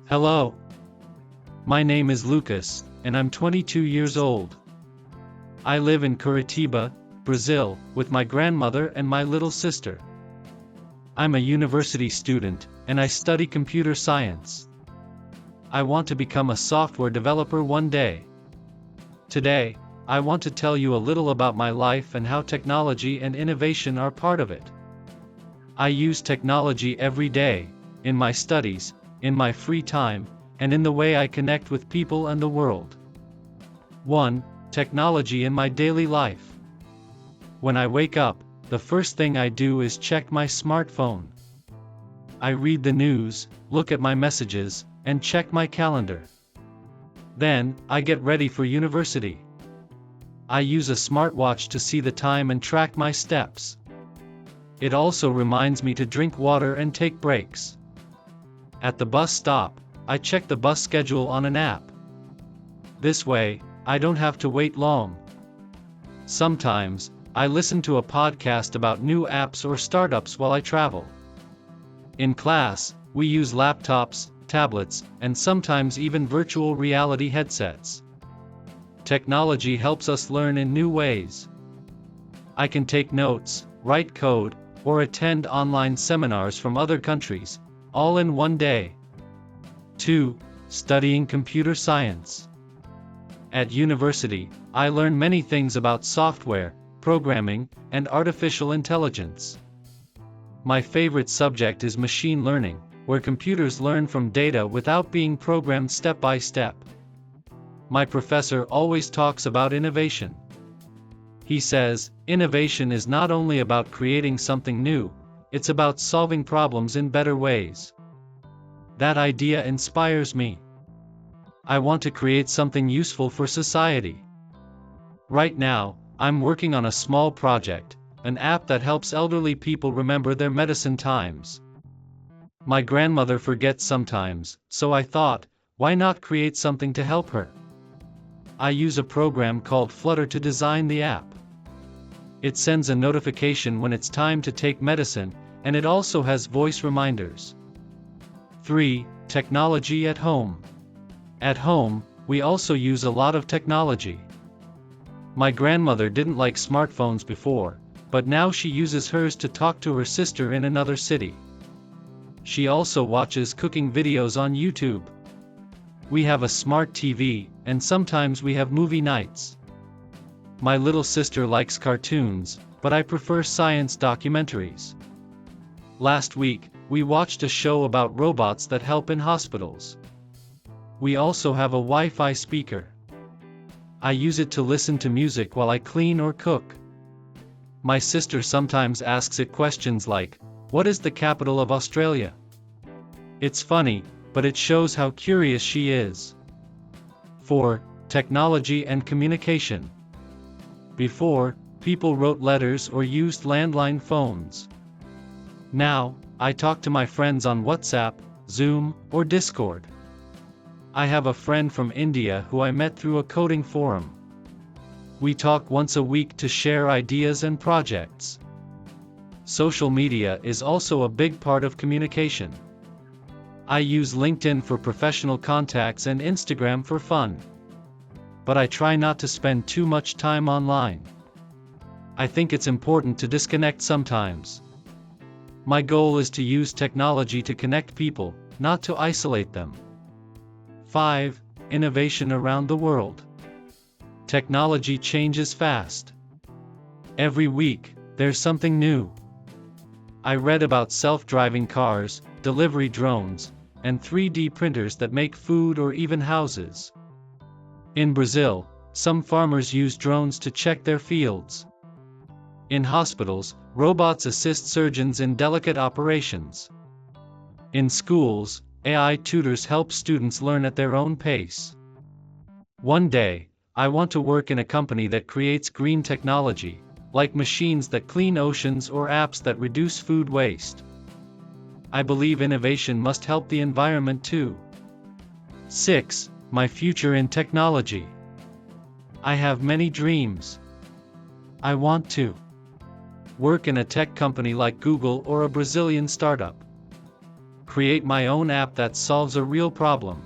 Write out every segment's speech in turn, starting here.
Hello. My name is Lucas, and I'm 22 years old. I live in Curitiba, Brazil, with my grandmother and my little sister. I'm a university student, and I study computer science. I want to become a software developer one day. Today, I want to tell you a little about my life and how technology and innovation are part of it. I use technology every day, in my studies, in my free time, and in the way I connect with people and the world. 1. Technology in my daily life. When I wake up, the first thing I do is check my smartphone. I read the news, look at my messages, and check my calendar. Then, I get ready for university. I use a smartwatch to see the time and track my steps. It also reminds me to drink water and take breaks. At the bus stop, I check the bus schedule on an app. This way, I don't have to wait long. Sometimes, I listen to a podcast about new apps or startups while I travel. In class, we use laptops, tablets, and sometimes even virtual reality headsets. Technology helps us learn in new ways. I can take notes, write code, or attend online seminars from other countries, all in one day. 2. Studying computer science. At university, I learn many things about software, programming, and artificial intelligence. My favorite subject is machine learning, where computers learn from data without being programmed step by step. My professor always talks about innovation. He says, innovation is not only about creating something new, it's about solving problems in better ways. That idea inspires me. I want to create something useful for society. Right now, I'm working on a small project, an app that helps elderly people remember their medicine times. My grandmother forgets sometimes, so I thought, why not create something to help her? I use a program called Flutter to design the app. It sends a notification when it's time to take medicine, and it also has voice reminders. 3. Technology at home. At home, we also use a lot of technology. My grandmother didn't like smartphones before, but now she uses hers to talk to her sister in another city. She also watches cooking videos on YouTube. We have a smart TV, and sometimes we have movie nights. My little sister likes cartoons, but I prefer science documentaries. Last week, we watched a show about robots that help in hospitals. We also have a Wi-Fi speaker. I use it to listen to music while I clean or cook. My sister sometimes asks it questions like, "What is the capital of Australia?" It's funny, but it shows how curious she is. 4. Technology and communication. Before, people wrote letters or used landline phones. Now, I talk to my friends on WhatsApp, Zoom, or Discord. I have a friend from India who I met through a coding forum. We talk once a week to share ideas and projects. Social media is also a big part of communication. I use LinkedIn for professional contacts and Instagram for fun. But I try not to spend too much time online. I think it's important to disconnect sometimes. My goal is to use technology to connect people, not to isolate them. 5. Innovation around the world. Technology changes fast. Every week, there's something new. I read about self-driving cars, delivery drones, and 3D printers that make food or even houses. In Brazil, some farmers use drones to check their fields. In hospitals, robots assist surgeons in delicate operations. In schools, AI tutors help students learn at their own pace. One day, I want to work in a company that creates green technology, like machines that clean oceans or apps that reduce food waste. I believe innovation must help the environment too. 6. My future in technology. I have many dreams. I want to work in a tech company like Google or a Brazilian startup. Create my own app that solves a real problem.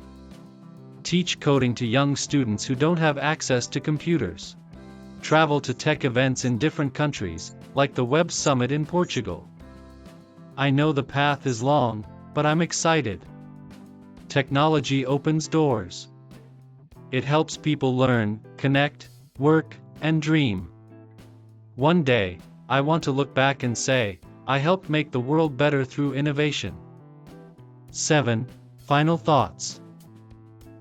Teach coding to young students who don't have access to computers. Travel to tech events in different countries, like the Web Summit in Portugal. I know the path is long, but I'm excited. Technology opens doors. It helps people learn, connect, work, and dream. One day, I want to look back and say, I helped make the world better through innovation. 7. Final thoughts.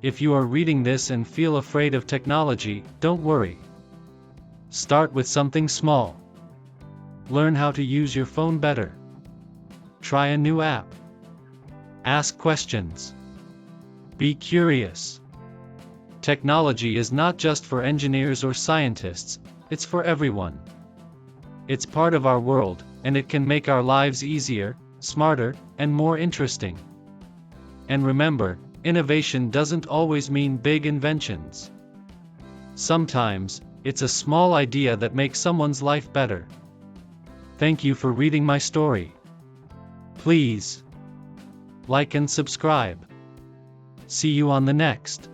If you are reading this and feel afraid of technology, don't worry. Start with something small. Learn how to use your phone better. Try a new app. Ask questions. Be curious. Technology is not just for engineers or scientists, it's for everyone. It's part of our world, and it can make our lives easier, smarter, and more interesting. And remember, innovation doesn't always mean big inventions. Sometimes, it's a small idea that makes someone's life better. Thank you for reading my story. Please like and subscribe. See you on the next.